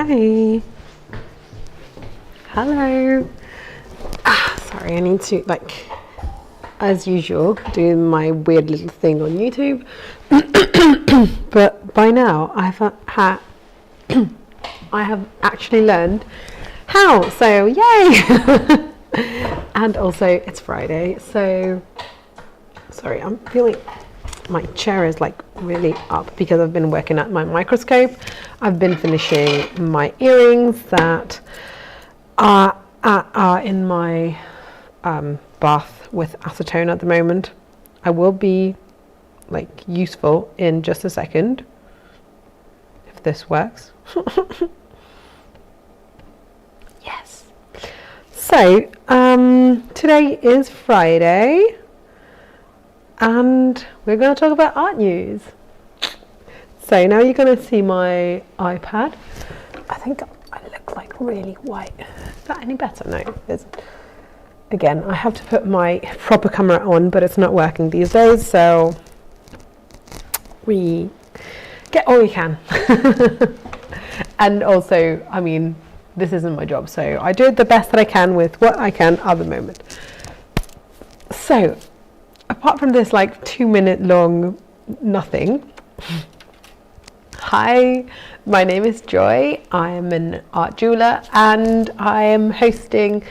Hi. Hello. Sorry, I need to, like, as usual, do my weird little thing on YouTube. But by now, I have actually learned how. So, yay! And also, it's Friday. So, sorry, I'm feeling my chair is like really up because I've been working at my microscope. I've been finishing my earrings that are in my bath with acetone at the moment. I will be like useful in just a second if this works. Yes. So today is Friday and we're going to talk about art news. So now you're going to see my iPad. I think I look like really white. Is that any better? No, it isn't. Again, I have to put my proper camera on, but it's not working these days, so we get all we can. And also, I mean, this isn't my job, so I do the best that I can with what I can at the moment. So, apart from this like 2-minute long nothing, hi, my name is Joy. I am an art jeweler and I am hosting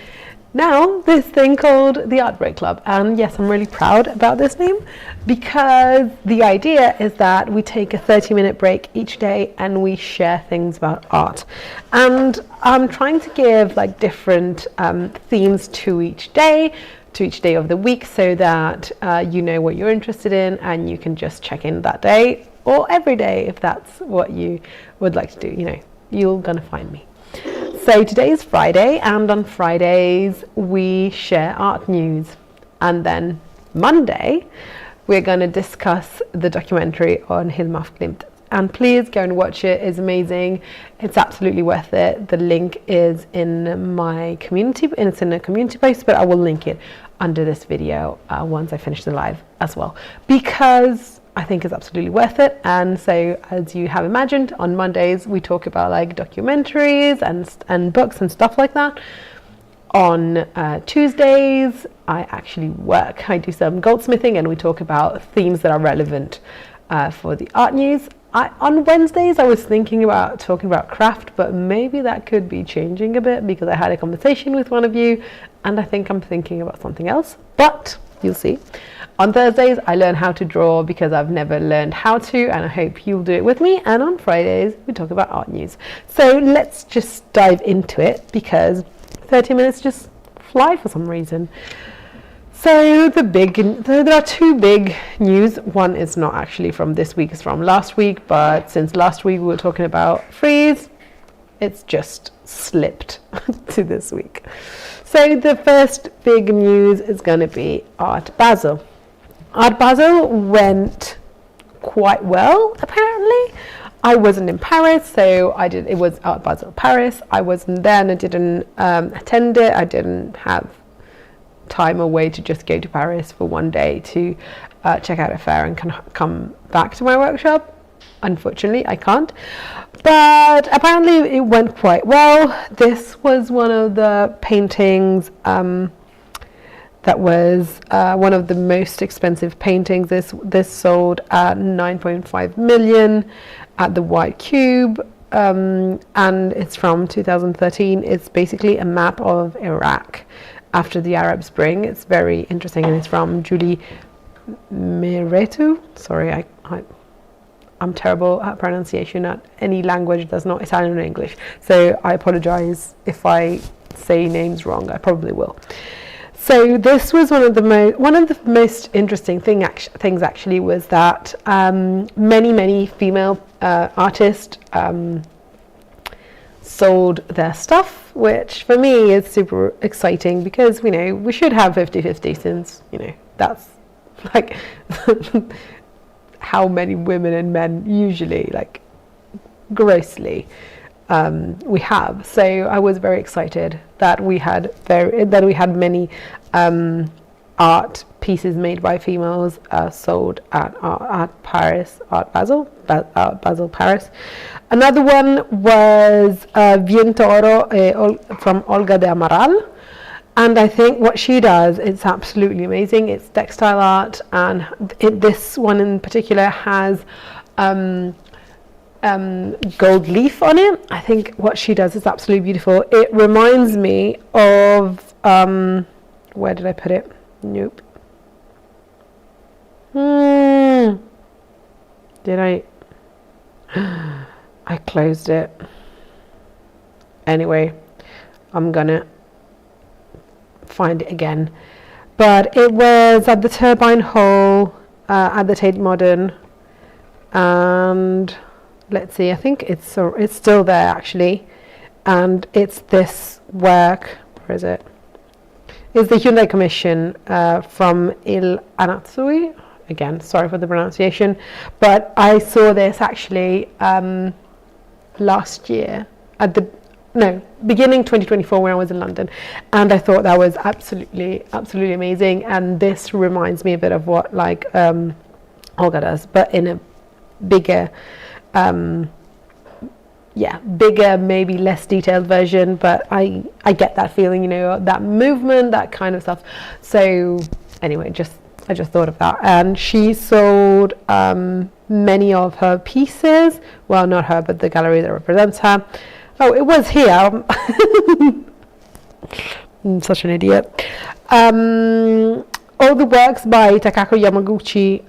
now this thing called the Art Break Club. And yes, I'm really proud about this name because the idea is that we take a 30-minute break each day and we share things about art. And I'm trying to give like different themes to each day of the week so that you know what you're interested in and you can just check in that day or every day if that's what you would like to do. You know, you're gonna find me. So today is Friday, and on Fridays we share art news, and then Monday we're going to discuss the documentary on Hilma af Klint. And please go and watch it. It's amazing. It's absolutely worth it. The link is in my community, and it's in a community post, but I will link it under this video once I finish the live as well, because I think it's absolutely worth it. And so, as you have imagined, on Mondays we talk about like documentaries and books and stuff like that. On Tuesdays I actually work. I do some goldsmithing and we talk about themes that are relevant for the art news. On Wednesdays I was thinking about talking about craft, but maybe that could be changing a bit because I had a conversation with one of you and I think I'm thinking about something else, but you'll see. On Thursdays, I learn how to draw because I've never learned how to, and I hope you'll do it with me. And on Fridays, we talk about art news. So let's just dive into it because 30 minutes just fly for some reason. So there are two big news. One is not actually from this week, it's from last week, but since last week we were talking about freeze, it's just slipped to this week. So the first big news is going to be Art Basel. Art Basel went quite well, apparently. I wasn't in Paris, so it was Art Basel Paris. I wasn't there and I didn't attend it. I didn't have time or way to just go to Paris for one day to check out a fair and come back to my workshop. Unfortunately, I can't. But apparently it went quite well. This was one of the paintings that was one of the most expensive paintings. This sold at 9.5 million at the White Cube, and it's from 2013. It's basically a map of Iraq after the Arab Spring. It's very interesting, and it's from Julie Miretu. Sorry, I'm terrible at pronunciation at any language that's not Italian or English, so I apologize if I say names wrong. I probably will. So this was one of the most interesting things actually was that many female artists sold their stuff, which for me is super exciting because we should have 50-50 since that's like how many women and men usually, like grossly, we have. So I was very excited that we had many art pieces made by females sold at Paris, Art Basel, Paris. Another one was Viento Oro from Olga de Amaral. And I think what she does is absolutely amazing. It's textile art, and this one in particular has gold leaf on it. I think what she does is absolutely beautiful. It reminds me of where did I put it? Nope. Did I? I closed it. Anyway, I'm gonna find it again. But it was at the Turbine Hall at the Tate Modern, and let's see, I think it's still there actually, and it's this work. Where is it? It's the Hyundai Commission from Il Anatsui. Again, sorry for the pronunciation, but I saw this actually last year at the beginning 2024 when I was in London, and I thought that was absolutely amazing. And this reminds me a bit of what like Olga does, but in a bigger bigger, maybe less detailed version, but I get that feeling, you know, that movement, that kind of stuff. So anyway, I just thought of that. And she sold many of her pieces, well, not her, but the gallery that represents her. Oh, it was here. I'm such an idiot. All the works by Takako Yamaguchi,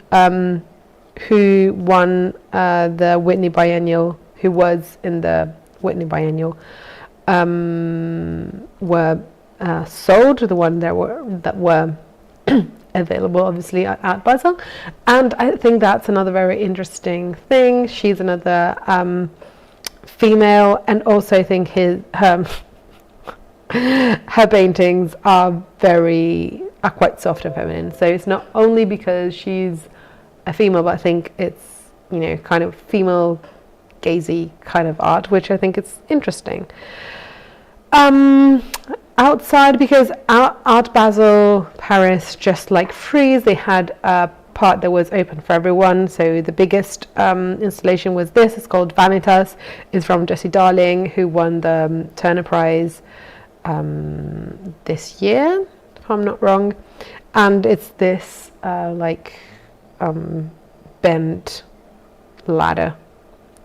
who won the Whitney Biennial, who was in the Whitney Biennial, were sold, the one that were available obviously at Art Basel. And I think that's another very interesting thing. She's another female, and also I think her paintings are quite soft and feminine. So it's not only because she's a female, but I think it's, you know, kind of female gazy kind of art, which I think is interesting. Outside, because Art Basel Paris, just like Frieze, they had a part that was open for everyone. So the biggest installation was this. It's called Vanitas. It's from Jessie Darling, who won the Turner Prize this year, if I'm not wrong. And it's this bent ladder,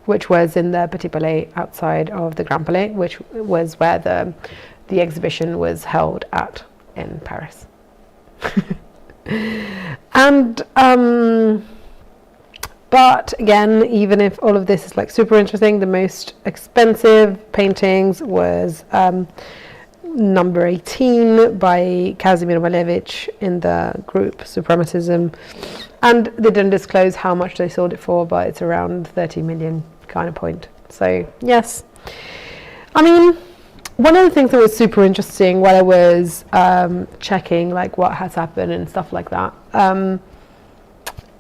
which was in the Petit Palais outside of the Grand Palais, which was where the exhibition was held at in Paris. And but again, even if all of this is like super interesting, the most expensive paintings was number 18 by Kazimir Malevich in the group Supremacism, and they didn't disclose how much they sold it for, but it's around 30 million kind of point. So yes, I mean, one of the things that was super interesting while I was checking like what has happened and stuff like that,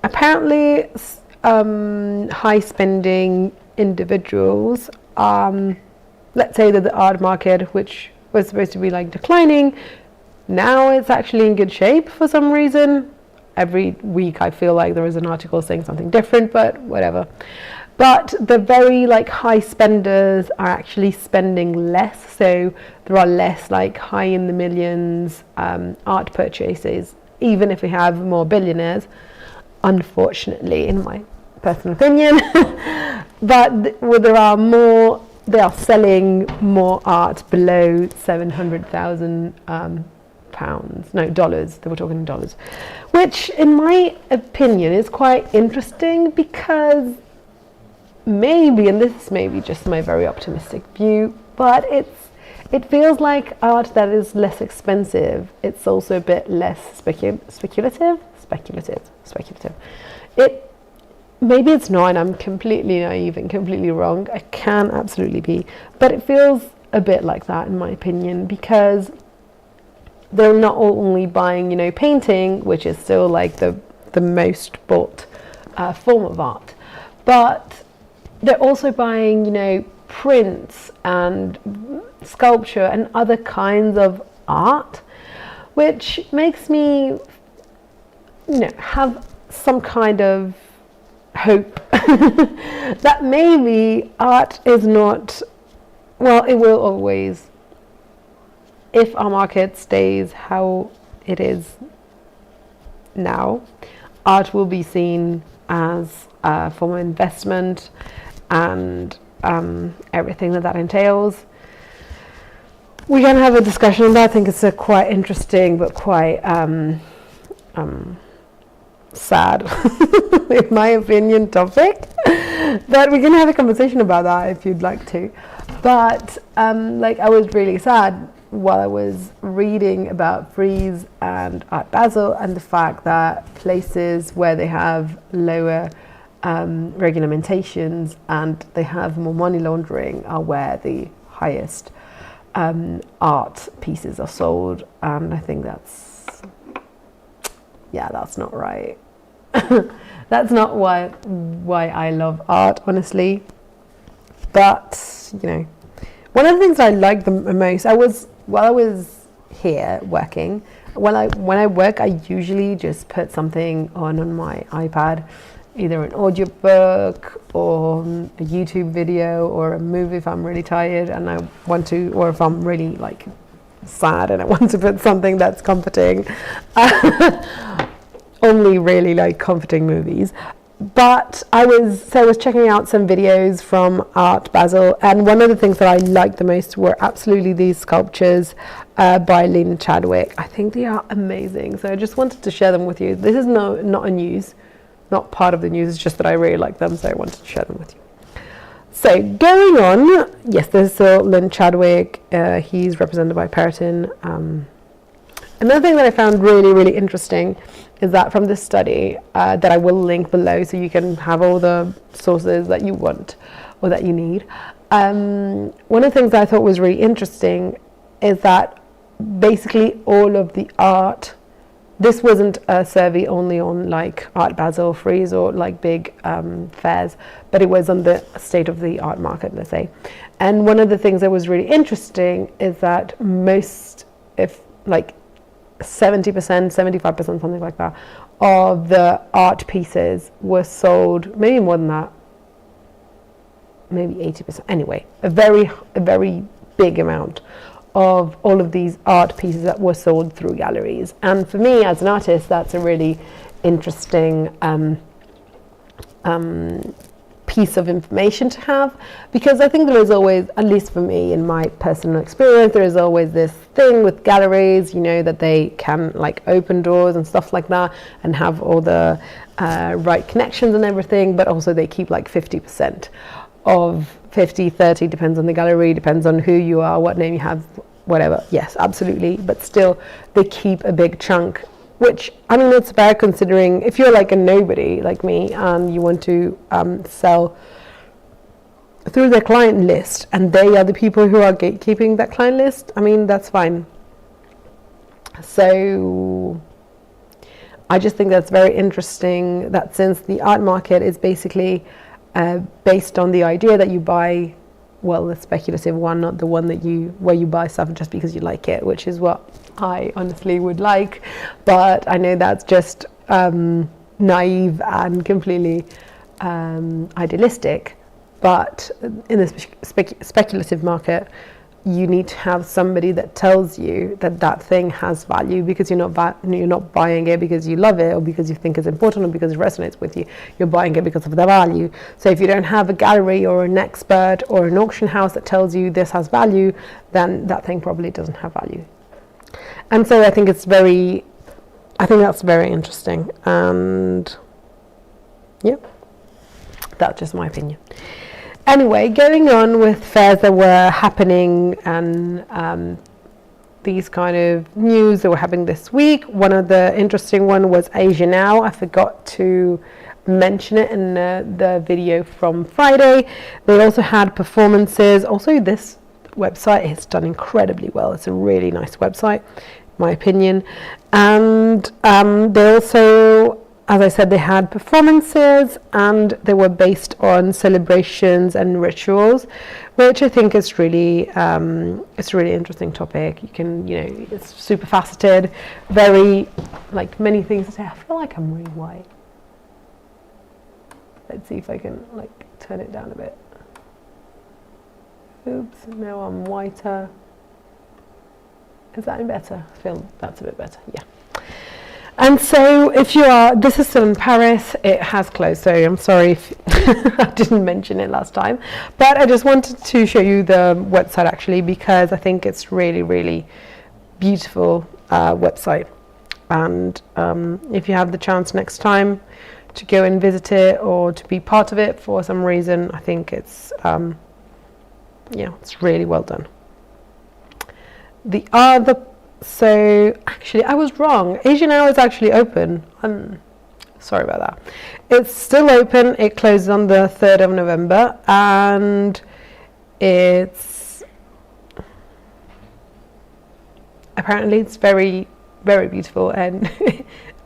apparently high spending individuals, let's say that the art market, which was supposed to be like declining, now it's actually in good shape for some reason. Every week I feel like there is an article saying something different, but whatever. But the very like high spenders are actually spending less, so there are less like high in the millions art purchases, even if we have more billionaires, unfortunately, in my personal opinion. But there are more, they are selling more art below 700,000 dollars. They were talking dollars, which in my opinion is quite interesting, because maybe, and this is maybe just my very optimistic view, but it feels like art that is less expensive, it's also a bit less speculative. Maybe it's not, and I'm completely naive and completely wrong. I can absolutely be, but it feels a bit like that in my opinion, because they're not only buying, you know, painting, which is still like the most bought form of art, but they're also buying, you know, prints and sculpture and other kinds of art, which makes me have some kind of hope that maybe art is not, well, it will always, if our market stays how it is now, art will be seen as a form of investment and everything that entails. We can have a discussion on that. I think it's a quite interesting but quite sad, in my opinion, topic. But we can have a conversation about that if you'd like to. But I was really sad while I was reading about Frieze and Art Basel and the fact that places where they have lower regulamentations and they have more money laundering are where the highest art pieces are sold. And I think that's not right. That's not why I love art, honestly. But one of the things I like the most, while I was here working, when I work, I usually just put something on my iPad, either an audiobook or a YouTube video or a movie if I'm really tired and I want to, or if I'm really sad and I want to put something that's comforting. Only really comforting movies. But I was checking out some videos from Art Basel, and one of the things that I liked the most were absolutely these sculptures by Lynn Chadwick. I think they are amazing, so I just wanted to share them with you. This is not a news, not part of the news, it's just that I really like them, so I wanted to share them with you. So going on, yes, this is Lynn Chadwick. He's represented by Periton. Another thing that I found really, really interesting is that from this study that I will link below so you can have all the sources that you want or that you need. One of the things that I thought was really interesting is that basically all of the art, this wasn't a survey only on Art Basel, Frieze or big fairs, but it was on the state of the art market, let's say. And one of the things that was really interesting is that most, if 70%, 75%, something like that, of the art pieces were sold, maybe more than that, maybe 80%. Anyway, a very big amount of all of these art pieces that were sold through galleries. And for me, as an artist, that's a really interesting piece of information to have, because I think there is always, at least for me in my personal experience, there is always this thing with galleries, that they can open doors and stuff like that and have all the right connections and everything, but also they keep 50% of 50, 30, depends on the gallery, depends on who you are, what name you have, whatever. Yes, absolutely, but still they keep a big chunk, which, it's fair considering if you're a nobody like me and you want to sell through their client list and they are the people who are gatekeeping that client list, that's fine. So I just think that's very interesting that since the art market is basically based on the idea that you buy, well, the speculative one, not the one where you buy stuff just because you like it, which is what I honestly would like, but I know that's just naive and completely idealistic. But in the speculative market, you need to have somebody that tells you that thing has value, because you're not buying it because you love it or because you think it's important or because it resonates with you. You're buying it because of the value. So if you don't have a gallery or an expert or an auction house that tells you this has value, then that thing probably doesn't have value. And so I think that's very interesting. And yeah, that's just my opinion. Anyway, going on with fairs that were happening and these kind of news that were happening this week. One of the interesting one was Asia Now. I forgot to mention it in the video from Friday. They also had performances. Also, this website is done incredibly well. It's a really nice website, in my opinion. And they also as I said, they had performances and they were based on celebrations and rituals, which I think is really, it's a really interesting topic. You can, it's super faceted, very, like many things to say. I feel like I'm really white. Let's see if I can turn it down a bit. Oops, now I'm whiter. Is that any better? I feel that's a bit better, yeah. And so this is still in Paris, it has closed, so I'm sorry if I didn't mention it last time, but I just wanted to show you the website actually, because I think it's really, really beautiful website. And if you have the chance next time to go and visit it or to be part of it for some reason, I think it's, it's really well done. So actually I was wrong. Asia Now is actually open. Sorry about that. It's still open. It closes on the 3rd of November and it's very, very beautiful. And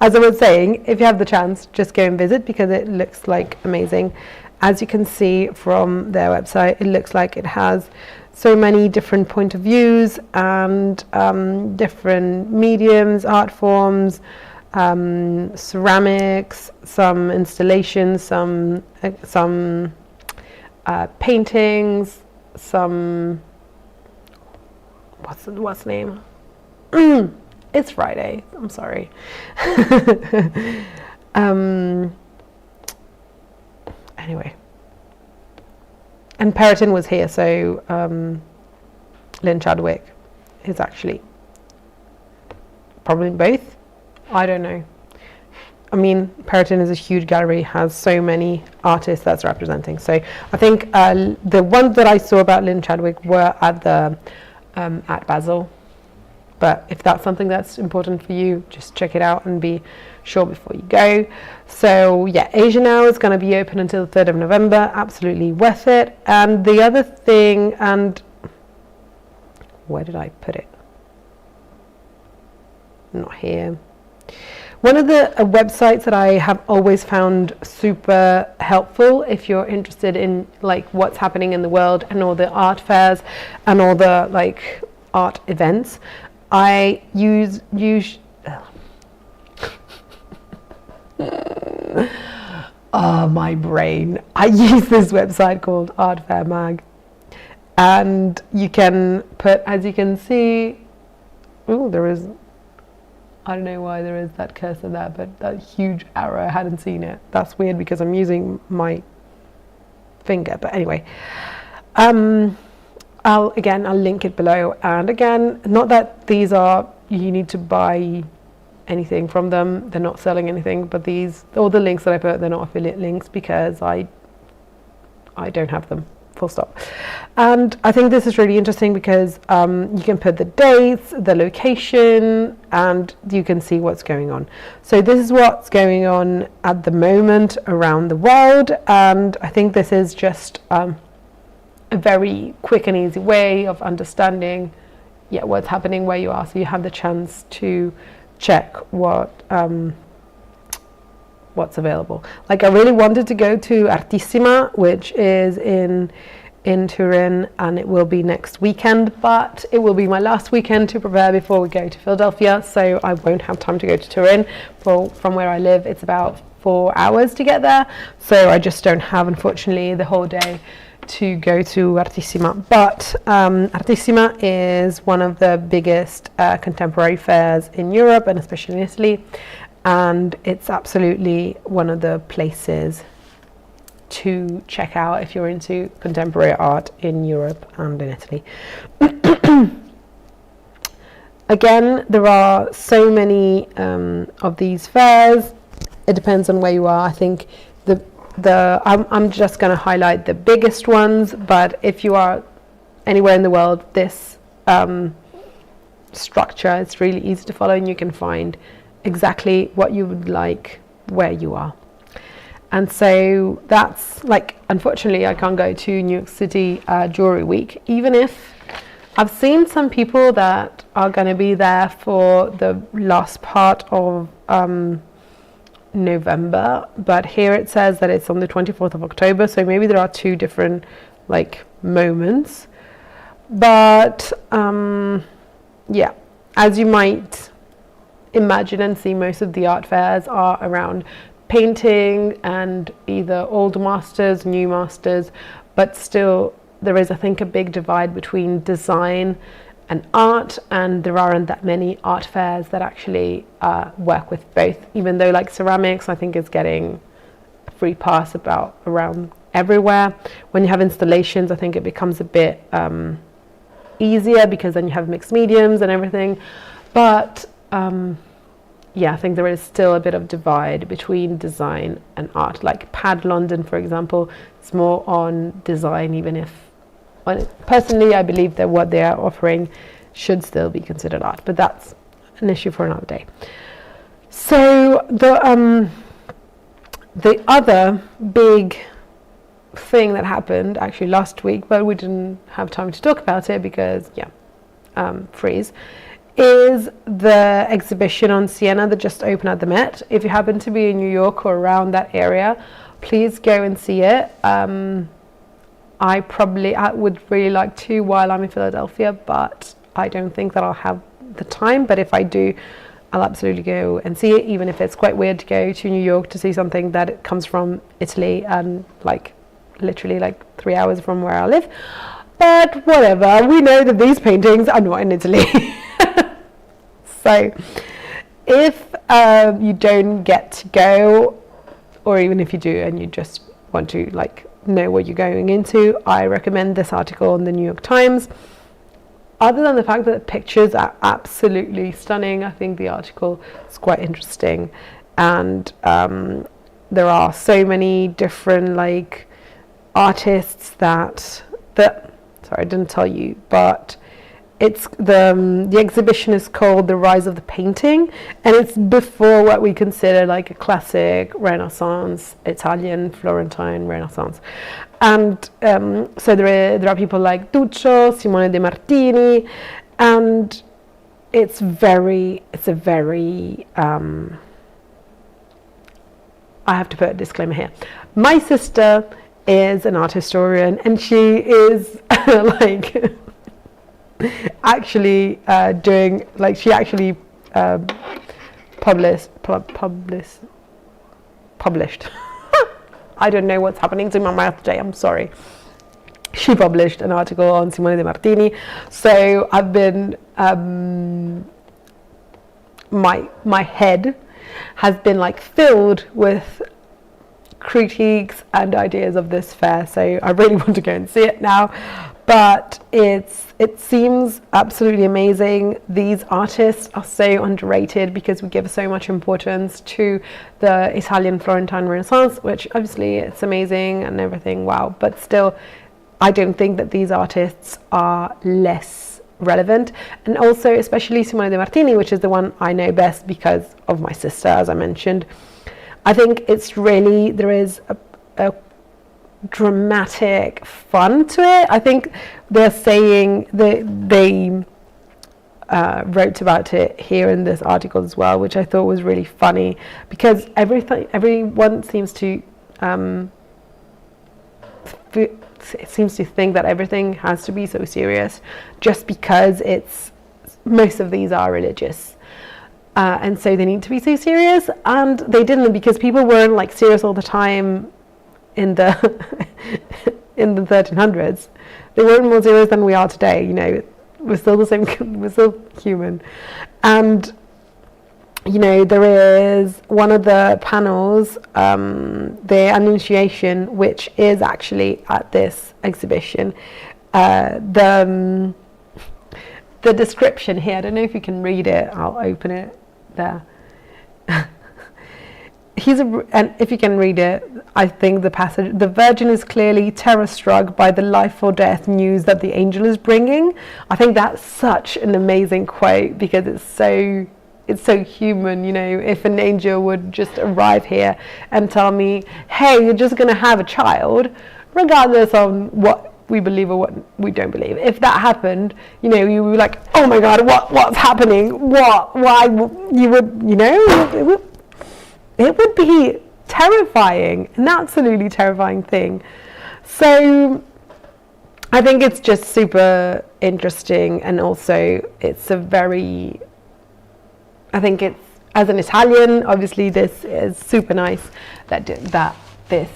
as I was saying, if you have the chance, just go and visit because it looks like amazing. As you can see from their website, it looks like it has so many different point of views and different mediums, art forms, ceramics, some installations, some paintings, some what's the name? It's Friday. I'm sorry. Anyway. And Peretin was here, so Lynn Chadwick is actually probably both. I don't know. I mean, Peretin is a huge gallery, has so many artists that's representing. So I think the ones that I saw about Lynn Chadwick were at the at Basel. But if that's something that's important for you, just check it out and be sure before you go. So yeah, Asia Now is going to be open until the 3rd of November. Absolutely worth it. And the other thing, and where did I put it? Not here. One of the websites that I have always found super helpful if you're interested in what's happening in the world and all the art fairs and all the art events, I use oh, my brain. I use this website called Art Fair Mag, and you can put, as you can see, there is, I don't know why there is that cursor there, but that huge arrow, I hadn't seen it. That's weird because I'm using my finger, but anyway. I'll link it below. And again, not that these are, you need to buy anything from them. They're not selling anything, but all the links that I put, they're not affiliate links because I don't have them, full stop. And I think this is really interesting because you can put the dates, the location, and you can see what's going on. So this is what's going on at the moment around the world. And I think this is just a very quick and easy way of understanding what's happening where you are, so you have the chance to check what's available. I really wanted to go to Artissima, which is in Turin, and it will be next weekend, but it will be my last weekend to prepare before we go to Philadelphia, so I won't have time to go to Turin. From where I live, it's about 4 hours to get there, so I just don't have, unfortunately, the whole day to go to Artissima. But Artissima is one of the biggest contemporary fairs in Europe, and especially in Italy, and it's absolutely one of the places to check out if you're into contemporary art in Europe and in Italy. Again, there are so many of these fairs. It depends on where you are. I think I'm just going to highlight the biggest ones, but if you are anywhere in the world, this structure is really easy to follow, and you can find exactly what you would like where you are. And so that's unfortunately I can't go to New York City Jewelry Week, even if I've seen some people that are going to be there for the last part of November, but here it says that it's on the 24th of October, so maybe there are two different like moments. But yeah, as you might imagine and see, most of the art fairs are around painting and either old masters, new masters, but still there is, I think, a big divide between design and art, and there aren't that many art fairs that actually work with both, even though like ceramics I think is getting a free pass about around everywhere. When you have installations, I think it becomes a bit easier because then you have mixed mediums and everything, but yeah, I think there is still a bit of divide between design and art. Like Pad London, for example, it's more on design, even if personally I believe that what they are offering should still be considered art, but that's an issue for another day. So the other big thing that happened actually last week, but we didn't have time to talk about it because freeze, is the exhibition on Siena that just opened at the Met. If you happen to be in New York or around that area, please go and see it. I would really like to while I'm in Philadelphia, but I don't think that I'll have the time. But if I do, I'll absolutely go and see it, even if it's quite weird to go to New York to see something that comes from Italy and like literally like 3 hours from where I live. But whatever, we know that these paintings are not in Italy. So if you don't get to go, or even if you do and you just want to like know what you're going into, I recommend this article in the New York Times. Other than the fact that the pictures are absolutely stunning, I think the article is quite interesting, and there are so many different like artists that sorry, I didn't tell you, but it's the exhibition is called The Rise of the Painting, and it's before what we consider like a classic Renaissance, Italian, Florentine Renaissance. And so there are people like Duccio, Simone De Martini, and it's a very I have to put a disclaimer here. My sister is an art historian, and she is like actually doing like she actually published I don't know what's happening to my mouth today, I'm sorry. She published an article on Simone De Martini, so I've been my head has been like filled with critiques and ideas of this fair, so I really want to go and see it now. But it seems absolutely amazing. These artists are so underrated because we give so much importance to the Italian Florentine Renaissance, which obviously it's amazing and everything, wow, but still I don't think that these artists are less relevant. And also especially Simone De Martini, which is the one I know best because of my sister, as I mentioned. I think it's really, there is a dramatic fun to it. I think they're saying that they wrote about it here in this article as well, which I thought was really funny, because everyone seems to think that everything has to be so serious just because most of these are religious. And so they need to be so serious, and they didn't, because people weren't like serious all the time in the in the 1300s. They weren't more serious than we are today. You know, we're still the same. We're still human. And you know, there is one of the panels, the Annunciation, which is actually at this exhibition. The description here, I don't know if you can read it. I'll open it there. And if you can read it, I think the passage, the Virgin is clearly terror-struck by the life or death news that the angel is bringing. I think that's such an amazing quote, because it's so human. You know, if an angel would just arrive here and tell me, hey, you're just going to have a child, regardless on what we believe or what we don't believe. If that happened, you know, you were like, oh my God, what's happening? Why? You would, you know, it would be terrifying, an absolutely terrifying thing. So I think it's just super interesting, and also it's a very, I think it's, as an Italian, obviously this is super nice that this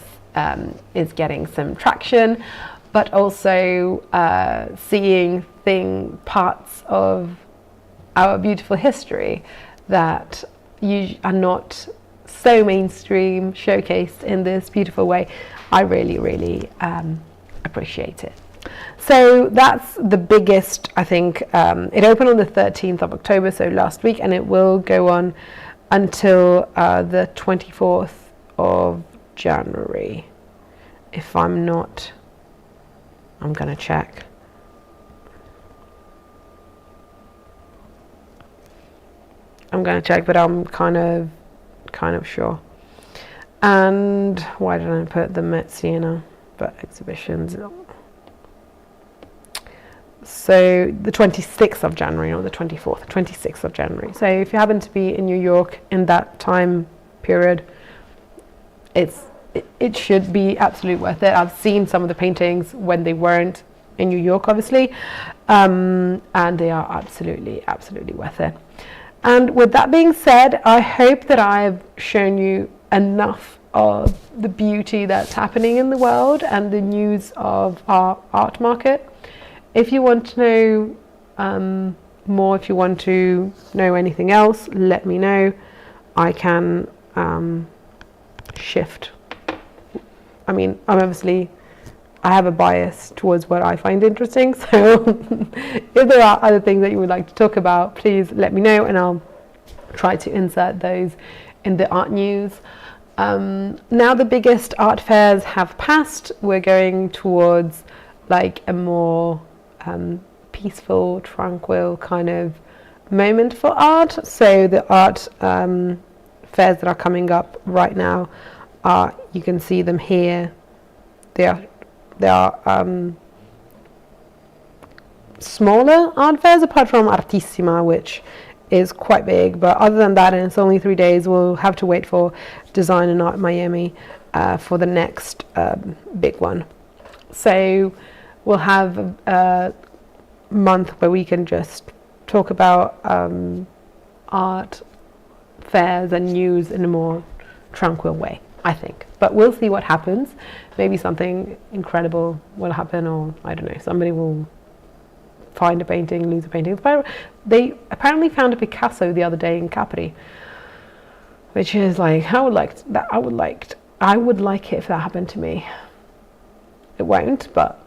is getting some traction, but also seeing parts of our beautiful history that are not so mainstream, showcased in this beautiful way. I really, really appreciate it. So that's the biggest, I think. It opened on the 13th of October, so last week, and it will go on until the 24th of January. If I'm not, I'm gonna check. But I'm kind of sure. And why did I put the Met Siena but exhibitions? So the 26th of January, or the 24th, 26th of January. So if you happen to be in New York in that time period, it should be absolutely worth it. I've seen some of the paintings when they weren't in New York, obviously, and they are absolutely worth it. And with that being said, I hope that I've shown you enough of the beauty that's happening in the world and the news of our art market. If you want to know more, if you want to know anything else, let me know. I can shift. I mean, I have a bias towards what I find interesting, so if there are other things that you would like to talk about, please let me know, and I'll try to insert those in the art news. Now the biggest art fairs have passed. We're going towards like a more peaceful, tranquil kind of moment for art. So the art fairs that are coming up right now are, you can see them here. They are smaller art fairs, apart from Artissima, which is quite big. But other than that, and it's only 3 days, we'll have to wait for Design and Art Miami for the next big one. So we'll have a month where we can just talk about art fairs and news in a more tranquil way, I think. But we'll see what happens. Maybe something incredible will happen, or I don't know, somebody will find a painting, lose a painting. They apparently found a Picasso the other day in Capri, which is like, I would like it if that happened to me. It won't, but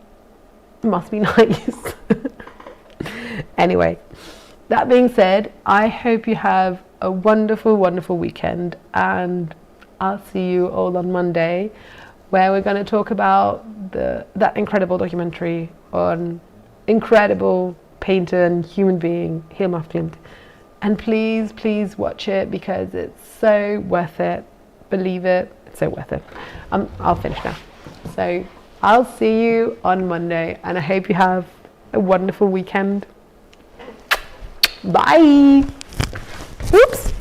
it must be nice. Anyway, that being said, I hope you have a wonderful, wonderful weekend, and I'll see you all on Monday, where we're going to talk about that incredible documentary on incredible painter and human being, Hilma af Klint. And please, please watch it, because it's so worth it. Believe it, it's so worth it. I'll finish now. So I'll see you on Monday, and I hope you have a wonderful weekend. Bye. Oops.